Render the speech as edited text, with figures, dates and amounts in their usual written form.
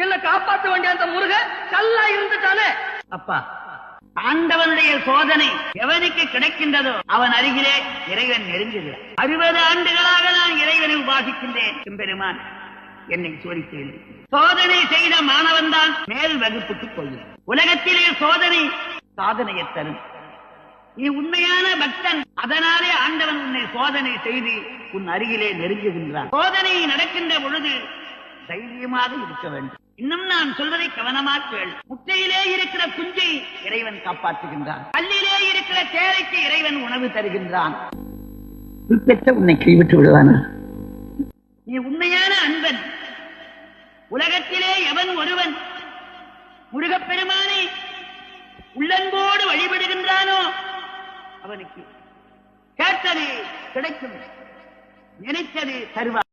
என்ன காப்பாற்ற வேண்டிய அந்த முருகன் கல்லா இருந்துட்டானே. அப்பா, ஆண்டவனுடைய சோதனை எவனுக்கு கிடைக்கின்றதோ அவன் அருகிலே இறைவன் நெருங்குகிறார். 60 ஆண்டுகளாக நான் இறைவனை உபாசிக்கின்றேன். எம்பெருமான் என்னை சோதிக்கவில்லை. சோதனை செய்த மாணவன் தான் மேல் வகுப்புக்கு போகிறான். உலகத்திலே சோதனை சாதனையை தரும். நீ உண்மையான பக்தன், அதனாலே ஆண்டவன் உன்னை சோதனை செய்து உன் அருகிலே நெருங்குகின்றான். சோதனை நடக்கின்ற பொழுது தைரியமாக இருக்க வேண்டும். இன்னும் நான் சொல்வதை கவனமாக கேள். முட்டையிலே இருக்கிற குஞ்சை இறைவன் காப்பாற்றுகின்றான். கல்லிலே இருக்கிற தேரைக்கு இறைவன் உணவு தருகின்றான். பெற்ற உன்னை கைவிட்டு விடுவானா? நீ உண்மையான அன்பன். உலகத்திலே எவன் ஒருவன் முருகப்பெருமானை உள்ளன்போடு வழிபடுகின்றானோ அவனுக்கு கேட்டது கிடைக்கும், நினைத்தது தருவார்.